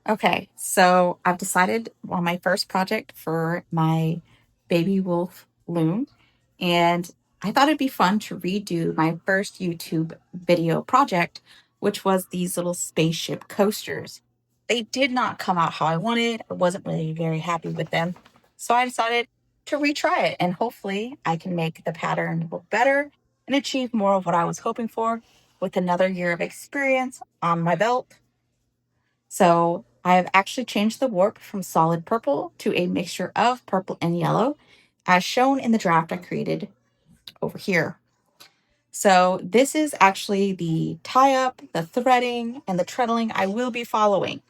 Okay, so I've decided on my first project for my baby wolf loom, and I thought it'd be fun to redo my first YouTube video project, which was these little spaceship coasters. They did not come out how I wanted. I wasn't really very happy with them. So I decided to retry it, and hopefully I can make the pattern look better and achieve more of what I was hoping for with another year of experience on my belt. So I have actually changed the warp from solid purple to a mixture of purple and yellow, as shown in the draft I created over here. So this is actually the tie-up, the threading, and the treadling I will be following.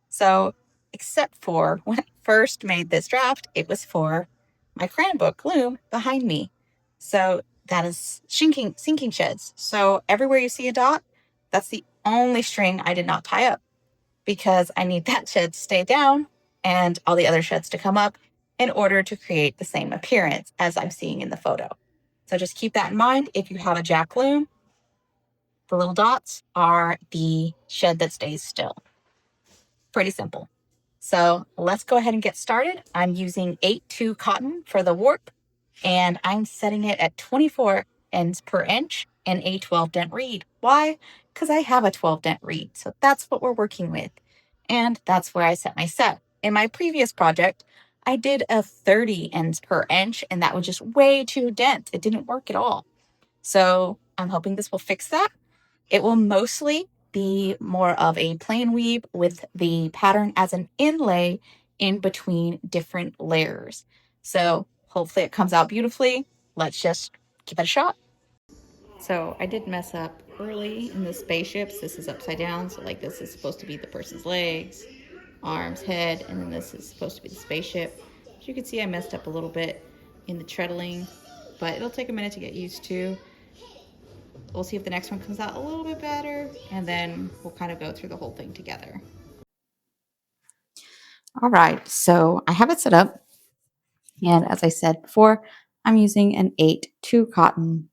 So except for when I first made this draft, it was for my crayon book loom behind me. So that is sinking sheds. So everywhere you see a dot, that's the only string I did not tie up, because I need that shed to stay down and all the other sheds to come up in order to create the same appearance as I'm seeing in the photo. So just keep that in mind. If you have a jack loom, the little dots are the shed that stays still. Pretty simple. So let's go ahead and get started. I'm using 8-2 cotton for the warp, and I'm setting it at 24 ends per inch and a 12 dent reed. Why? Because I have a 12 dent reed. So that's what we're working with. And that's where I set my set. In my previous project, I did a 30 ends per inch, and that was just way too dense. It didn't work at all. So I'm hoping this will fix that. It will mostly be more of a plain weave with the pattern as an inlay in between different layers. So hopefully it comes out beautifully. Let's just give it a shot. So I did mess up early in the spaceships. This is upside down. So like this is supposed to be the person's legs, arms, head, and then this is supposed to be the spaceship. As you can see, I messed up a little bit in the treadling, but it'll take a minute to get used to. We'll see if the next one comes out a little bit better, and then we'll kind of go through the whole thing together. All right, so I have it set up, and as I said before, I'm using an 8-2 cotton,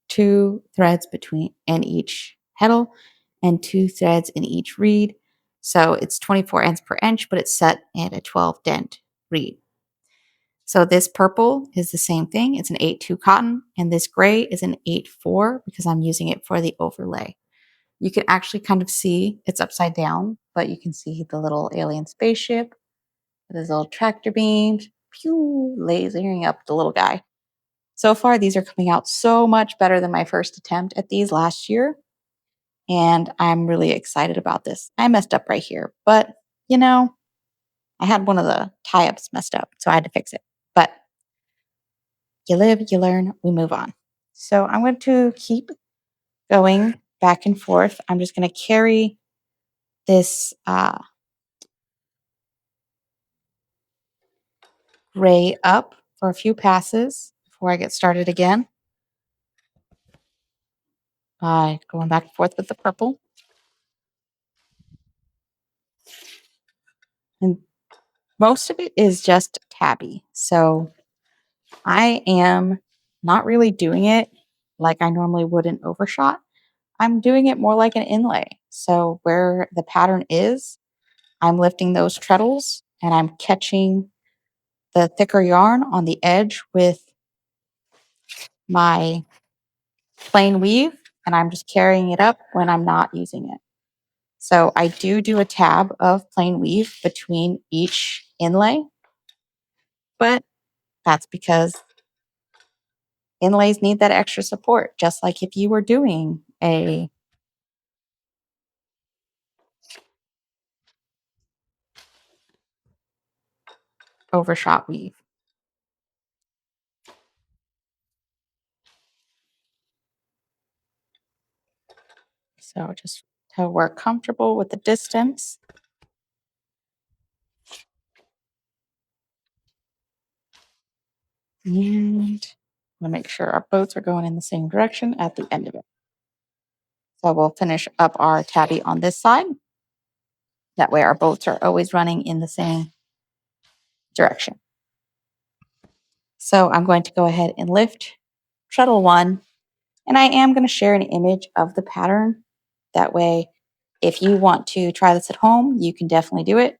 2 threads between in each heddle, and 2 threads in each reed. So it's 24 ends per inch, but it's set at a 12 dent reed. So this purple is the same thing. It's an 8-2 cotton, and this gray is an 8-4 because I'm using it for the overlay. You can actually kind of see it's upside down, but you can see the little alien spaceship with his little tractor beams, pew, lasering up the little guy. So far, these are coming out so much better than my first attempt at these last year, and I'm really excited about this. I messed up right here, but you know, I had one of the tie-ups messed up, so I had to fix it. But you live, you learn, we move on. So I'm going to keep going back and forth. I'm just going to carry this gray up for a few passes before I get started again by going back and forth with the purple. And most of it is just tabby. So I am not really doing it like I normally would in overshot. I'm doing it more like an inlay. So where the pattern is, I'm lifting those treadles and I'm catching the thicker yarn on the edge with my plain weave, and I'm just carrying it up when I'm not using it. So I do a tab of plain weave between each inlay, but that's because inlays need that extra support, just like if you were doing a overshot weave. So just to work comfortable with the distance. And we'll make sure our boats are going in the same direction at the end of it. So we'll finish up our tabby on this side. That way our boats are always running in the same direction. So I'm going to go ahead and lift treadle 1, and I am going to share an image of the pattern. That way if you want to try this at home, you can definitely do it.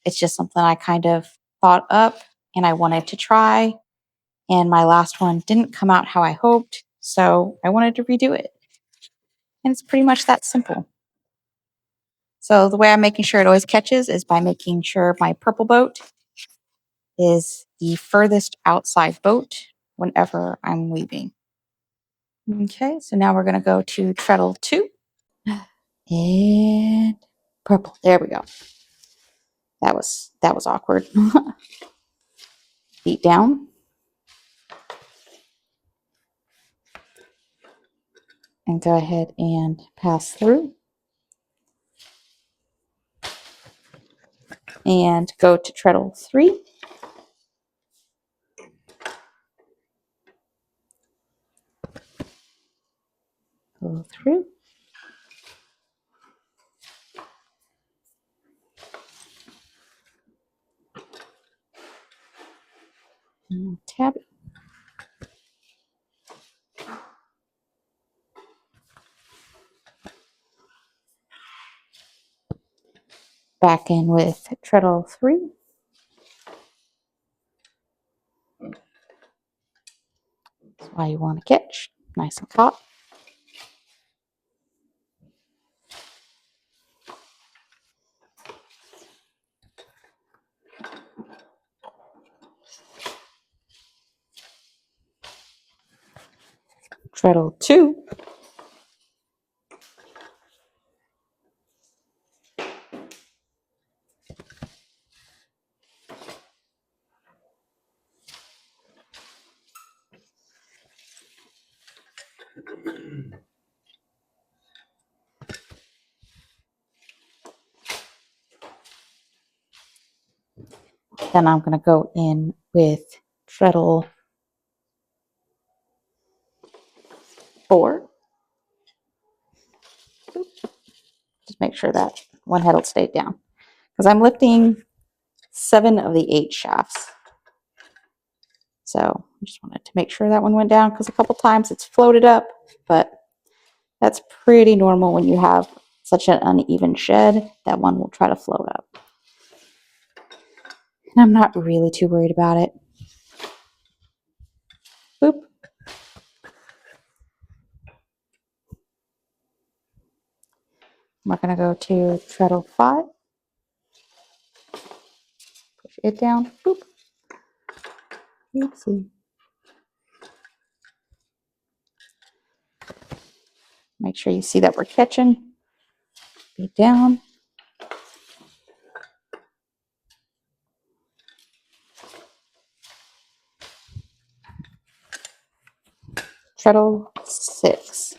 It's just something I kind of thought up and I wanted to try. And my last one didn't come out how I hoped, so I wanted to redo it. And it's pretty much that simple. So the way I'm making sure it always catches is by making sure my purple boat is the furthest outside boat whenever I'm weaving. Okay, so now we're going to go to treadle 2 and purple. There we go. That was awkward. Feet down and go ahead and pass through and go to treadle 3. Go through. And tab it. Back in with treadle 3. That's why you want to catch nice and taut. Treadle 2. Then I'm going to go in with treadle 4. Just make sure that one head will stay down. Because I'm lifting 7 of the 8 shafts. So I just wanted to make sure that one went down because a couple times it's floated up, but that's pretty normal when you have such an uneven shed that one will try to float up. And I'm not really too worried about it. Boop. We're going to go to treadle 5. Push it down. Boop. Oopsie. Make sure you see that we're catching. Feet down. Treadle 6.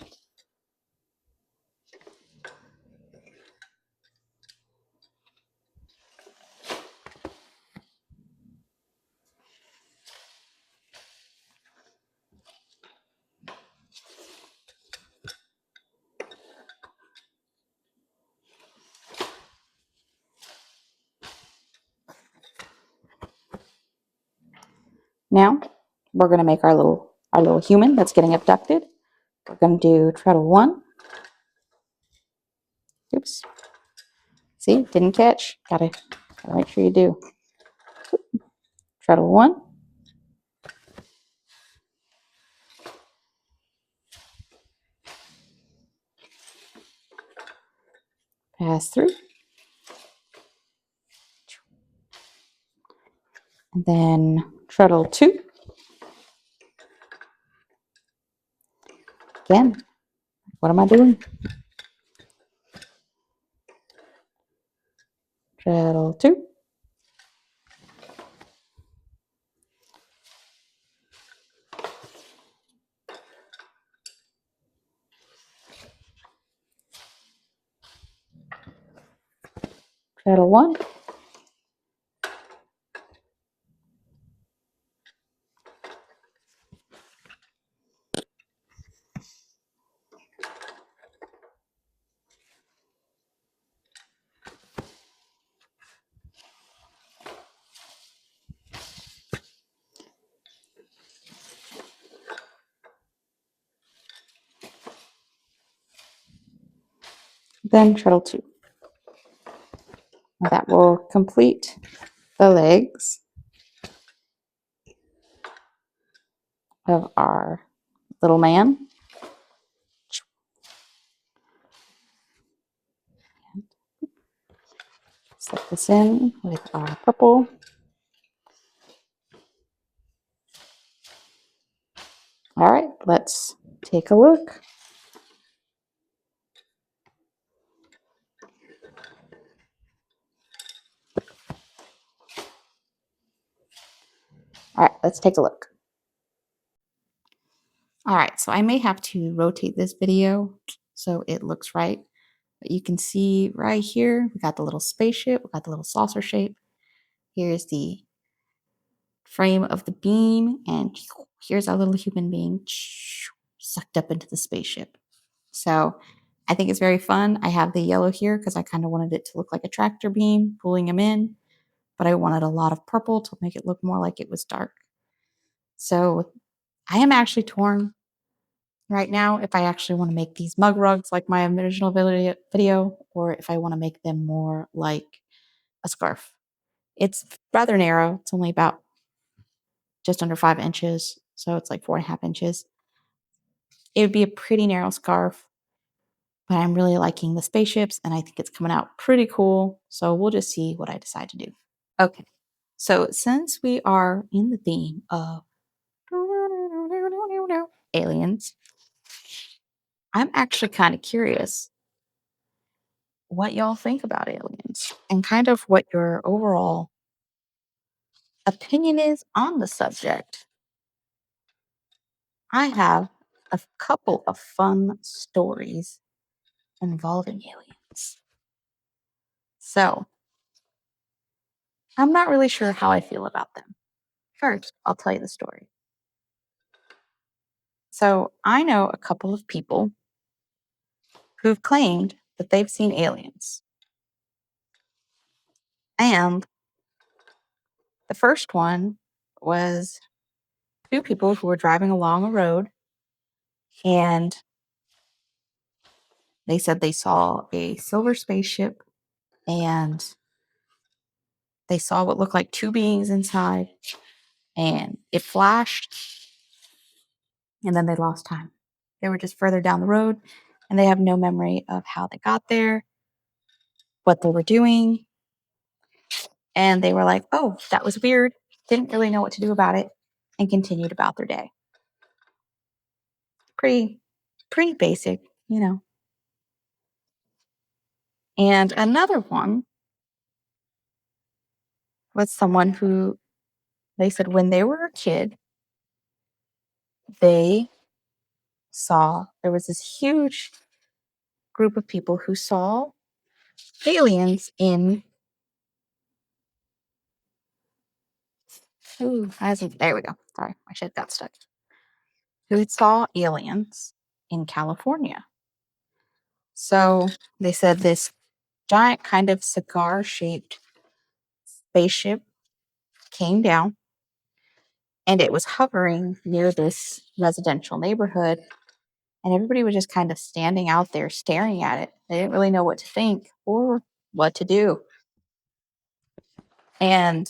Now we're going to make our little human that's getting abducted. We're going to do treadle 1. Oops. See, didn't catch. Gotta make sure you do. Treadle 1. Pass through. And then treadle 2. Again, what am I doing? Treadle 2. Treadle 1. then treadle 2. That will complete the legs of our little man. Set this in with our purple. All right, let's take a look. All right, let's take a look. All right, so I may have to rotate this video so it looks right. But you can see right here, we got the little spaceship, we got the little saucer shape. Here's the frame of the beam, and here's our little human being sucked up into the spaceship. So I think it's very fun. I have the yellow here because I kind of wanted it to look like a tractor beam pulling him in, but I wanted a lot of purple to make it look more like it was dark. So I am actually torn right now if I actually want to make these mug rugs like my original video, or if I want to make them more like a scarf. It's rather narrow. It's only about just under 5 inches, so it's like 4.5 inches. It would be a pretty narrow scarf, but I'm really liking the spaceships, and I think it's coming out pretty cool, so we'll just see what I decide to do. Okay, so since we are in the theme of aliens, I'm actually kind of curious what y'all think about aliens and kind of what your overall opinion is on the subject. I have a couple of fun stories involving aliens. So, I'm not really sure how I feel about them. First, I'll tell you the story. So, I know a couple of people who've claimed that they've seen aliens. And the first one was two people who were driving along a road, and they said they saw a silver spaceship, and they saw what looked like two beings inside, and it flashed, and then they lost time. They were just further down the road, and they have no memory of how they got there, what they were doing. And they were like, oh, that was weird. Didn't really know what to do about it, and continued about their day. Pretty, pretty basic, you know. And another one was someone who they said when they were a kid, they saw there was this huge group of people who saw aliens in. Ooh, there we go. Sorry, my shit got stuck. Who saw aliens in California. So they said this giant kind of cigar shaped spaceship came down, and it was hovering near this residential neighborhood. And everybody was just kind of standing out there staring at it. They didn't really know what to think or what to do. And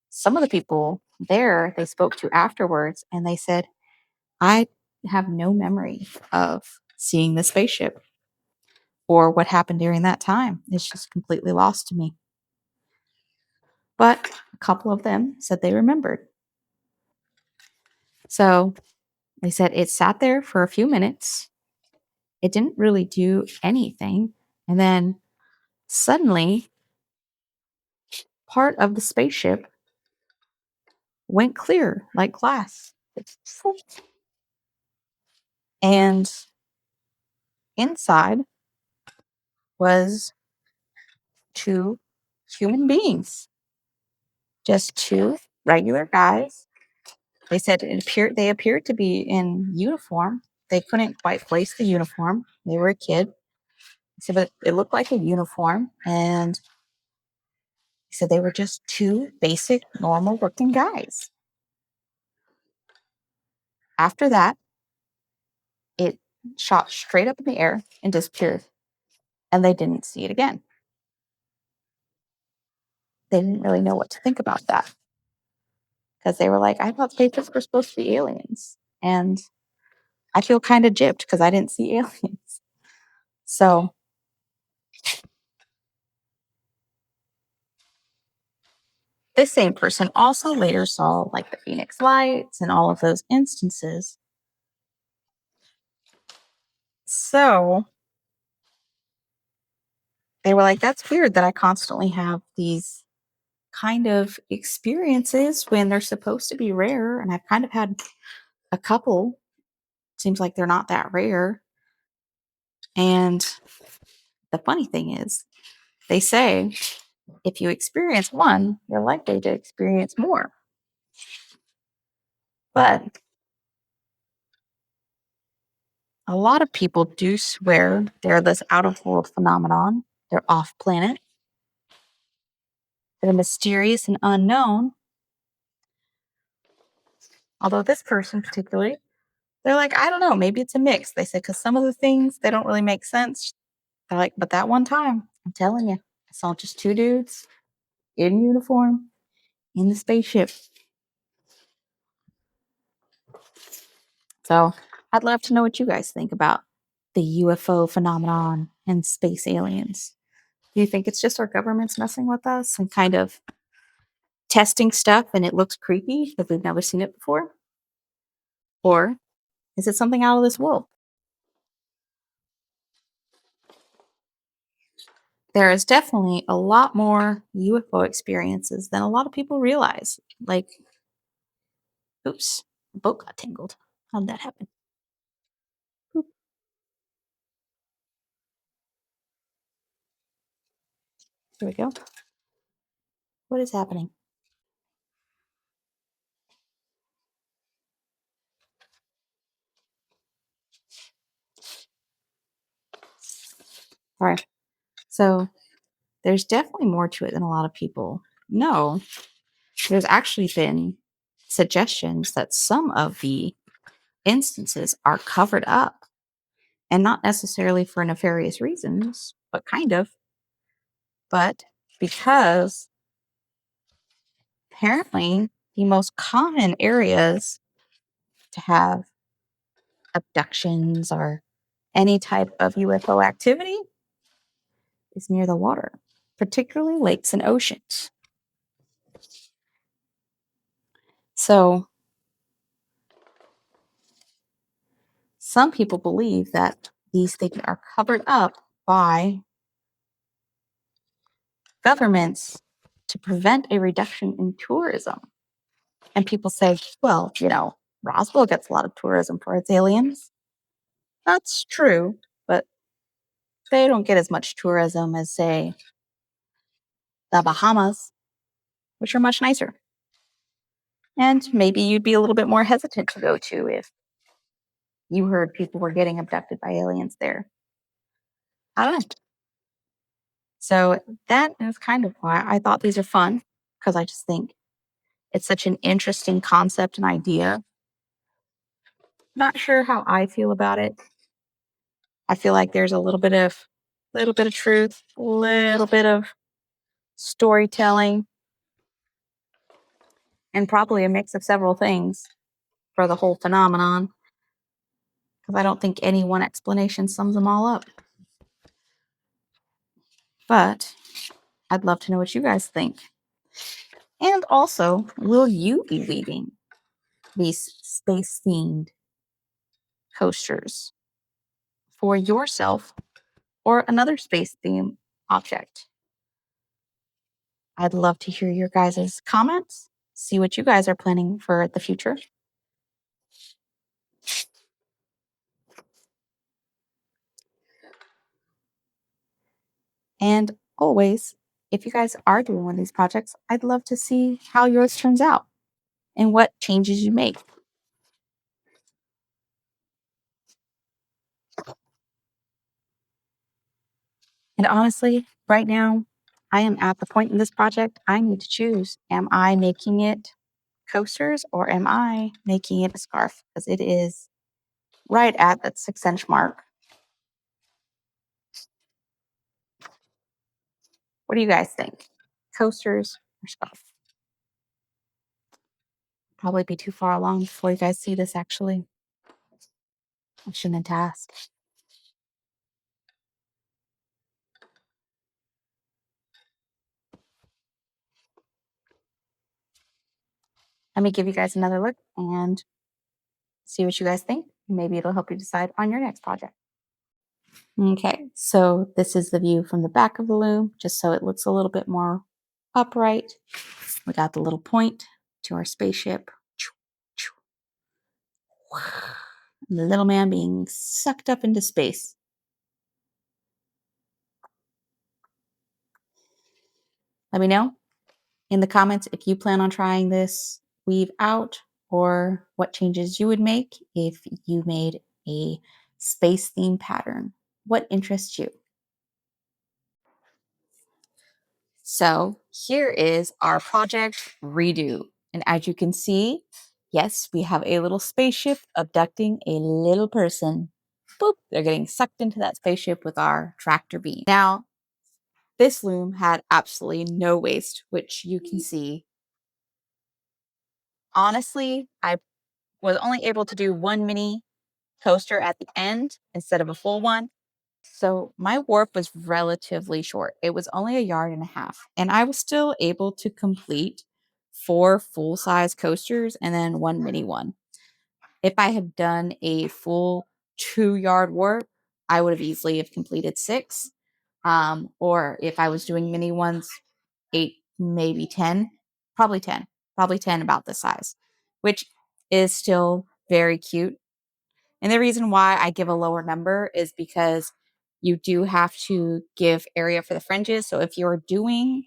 some of the people there they spoke to afterwards, and they said, I have no memory of seeing the spaceship or what happened during that time. It's just completely lost to me. But a couple of them said they remembered. So they said it sat there for a few minutes. It didn't really do anything. And then suddenly, part of the spaceship went clear like glass. And inside was two human beings, just two regular guys. They said they appeared to be in uniform. They couldn't quite place the uniform. They were a kid. So, but it looked like a uniform, and he said they were just two basic, normal looking guys. After that, it shot straight up in the air and disappeared. and they didn't see it again. They didn't really know what to think about that because they were like, I thought spaceships were supposed to be aliens. And I feel kind of gypped because I didn't see aliens. So this same person also later saw like the Phoenix lights and all of those instances. So they were like, that's weird that I constantly have these kind of experiences when they're supposed to be rare. And I've kind of had a couple. Seems like they're not that rare. And the funny thing is, they say if you experience one, you're likely to experience more. But a lot of people do swear they're this out of world phenomenon. They're off planet. They're mysterious and unknown. Although this person particularly, they're like, I don't know, maybe it's a mix. They said, because some of the things, they don't really make sense. They're like, but that one time, I'm telling you, I saw just two dudes in uniform in the spaceship. So I'd love to know what you guys think about the UFO phenomenon and space aliens. Do you think it's just our government's messing with us and kind of testing stuff and it looks creepy because we've never seen it before? Or is it something out of this world? There is definitely a lot more UFO experiences than a lot of people realize. Like, oops, the boat got tangled. How did that happen? Oop, there we go. What is happening? All right. So there's definitely more to it than a lot of people know. There's actually been suggestions that some of the instances are covered up and not necessarily for nefarious reasons, but kind of. But because apparently the most common areas to have abductions or any type of UFO activity is near the water, particularly lakes and oceans. So some people believe that these things are covered up by governments to prevent a reduction in tourism. And people say, well, Roswell gets a lot of tourism for its aliens. That's true, but they don't get as much tourism as, say, the Bahamas, which are much nicer. And maybe you'd be a little bit more hesitant to go to if you heard people were getting abducted by aliens there. I don't know. So that is kind of why I thought these are fun, because I just think it's such an interesting concept and idea. Not sure how I feel about it. I feel like there's a little bit of truth, a little bit of storytelling, and probably a mix of several things for the whole phenomenon. Because I don't think any one explanation sums them all up. But I'd love to know what you guys think. And also, will you be leaving these space themed coasters for yourself or another space themed object? I'd love to hear your guys' comments, see what you guys are planning for the future. And always, if you guys are doing one of these projects, I'd love to see how yours turns out and what changes you make. And honestly, right now, I am at the point in this project I need to choose. Am I making it coasters or am I making it a scarf? Because it is right at that 6-inch mark. What do you guys think? Coasters or scarf? Probably be too far along before you guys see this, actually. I shouldn't ask. Let me give you guys another look and see what you guys think. Maybe it'll help you decide on your next project. Okay, so this is the view from the back of the loom, just so it looks a little bit more upright. We got the little point to our spaceship. And the little man being sucked up into space. Let me know in the comments if you plan on trying this weave out or what changes you would make if you made a space theme pattern. What interests you? So here is our project redo. And as you can see, yes, we have a little spaceship abducting a little person. Boop, they're getting sucked into that spaceship with our tractor beam. Now, this loom had absolutely no waste, which you can see. Honestly, I was only able to do one mini coaster at the end instead of a full one. So my warp was relatively short. It was only 1.5 yards, and I was still able to complete 4 full-size coasters and then one mini one. If I had done a full 2-yard warp, I would have easily have completed 6. Or if I was doing mini ones, 8, maybe 10, probably 10 about this size, which is still very cute. And the reason why I give a lower number is because you do have to give area for the fringes. So if you're doing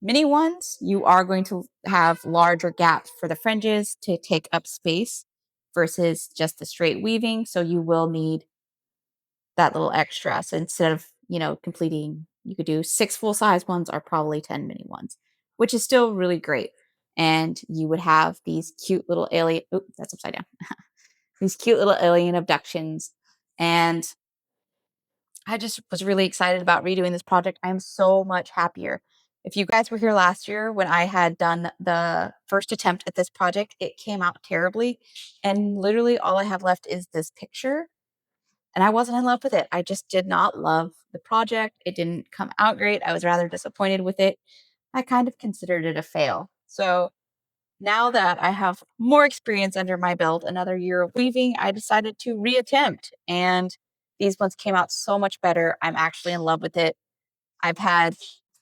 mini ones, you are going to have larger gaps for the fringes to take up space versus just the straight weaving. So you will need that little extra. So instead of, completing, you could do 6 full size ones or probably 10 mini ones, which is still really great. And you would have these cute little alien, oh, that's upside down. These cute little alien abductions. And I just was really excited about redoing this project. I am so much happier. If you guys were here last year when I had done the first attempt at this project, it came out terribly. And literally all I have left is this picture. And I wasn't in love with it. I just did not love the project. It didn't come out great. I was rather disappointed with it. I kind of considered it a fail. So now that I have more experience under my belt, another year of weaving, I decided to reattempt. And these ones came out so much better. I'm actually in love with it. I've had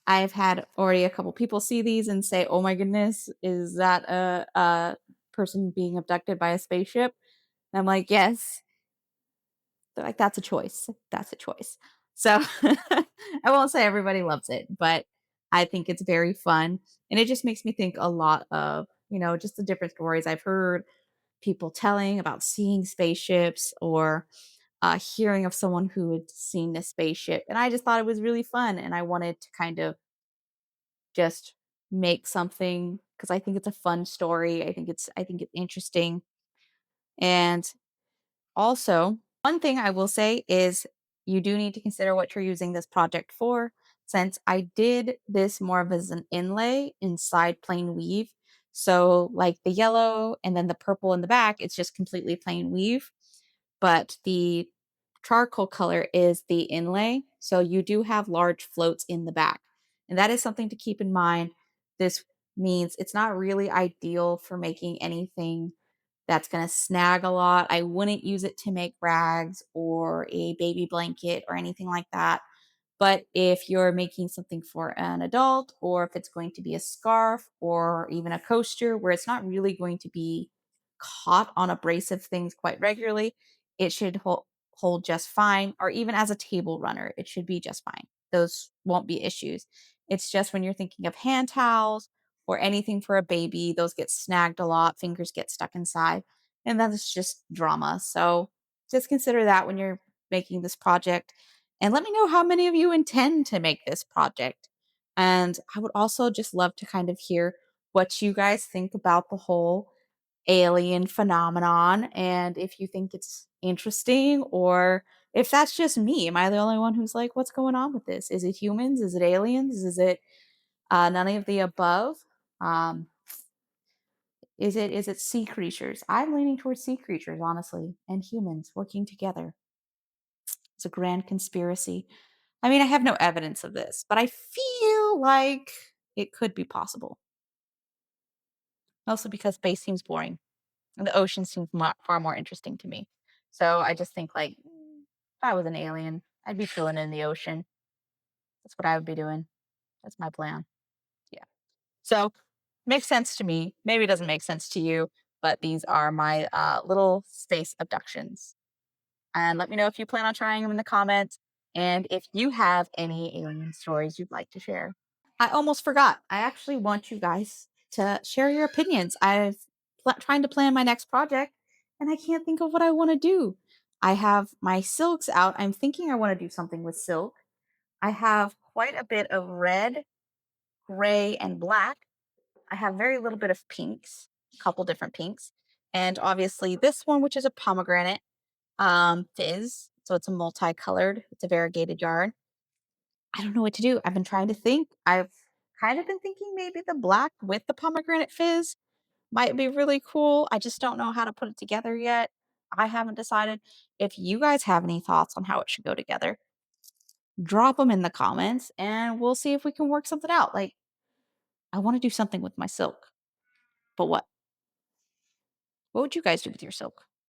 I've had already a couple people see these and say, "Oh my goodness, is that a person being abducted by a spaceship?" And I'm like, "Yes." They're like, "That's a choice. That's a choice." So I won't say everybody loves it, but I think it's very fun. And it just makes me think a lot of, just the different stories I've heard people telling about seeing spaceships or hearing of someone who had seen a spaceship. And I just thought it was really fun. And I wanted to kind of just make something because I think it's a fun story. I think it's interesting. And also, one thing I will say is you do need to consider what you're using this project for, since I did this more of as an inlay inside plain weave. So like the yellow and then the purple in the back, it's just completely plain weave. But the charcoal color is the inlay. So you do have large floats in the back. And that is something to keep in mind. This means it's not really ideal for making anything that's going to snag a lot. I wouldn't use it to make rags or a baby blanket or anything like that. But if you're making something for an adult, or if it's going to be a scarf or even a coaster where it's not really going to be caught on abrasive things quite regularly, it should hold just fine. Or even as a table runner, it should be just fine. Those won't be issues. It's just when you're thinking of hand towels or anything for a baby, those get snagged a lot, fingers get stuck inside, and that's just drama. So just consider that when you're making this project. And let me know how many of you intend to make this project. And I would also just love to kind of hear what you guys think about the whole alien phenomenon and if you think it's interesting or if that's just me, am I the only one who's like, what's going on with this? Is it humans? Is it aliens? Is it none of the above? Um, is it sea creatures? I'm leaning towards sea creatures, honestly, and humans working together. It's a grand conspiracy. I mean, I have no evidence of this, but I feel like it could be possible. Mostly because space seems boring and the ocean seems far more interesting to me. So I just think, like, if I was an alien, I'd be chilling in the ocean. That's what I would be doing. That's my plan. Yeah. So makes sense to me. Maybe it doesn't make sense to you, but these are my little space abductions. And let me know if you plan on trying them in the comments and if you have any alien stories you'd like to share. I almost forgot. I actually want you guys to share your opinions. Trying to plan my next project and I can't think of what I want to do. I have my silks out. I'm thinking I want to do something with silk. I have quite a bit of red, gray, and black. I have very little bit of pinks, a couple different pinks. And obviously this one, which is a pomegranate fizz. So it's a multicolored, it's a variegated yarn. I don't know what to do. I've been trying to think. I've kind of been thinking maybe the black with the pomegranate fizz might be really cool. I just don't know how to put it together yet. I haven't decided. If you guys have any thoughts on how it should go together, drop them in the comments and we'll see if we can work something out. Like, I want to do something with my silk, but what? What would you guys do with your silk?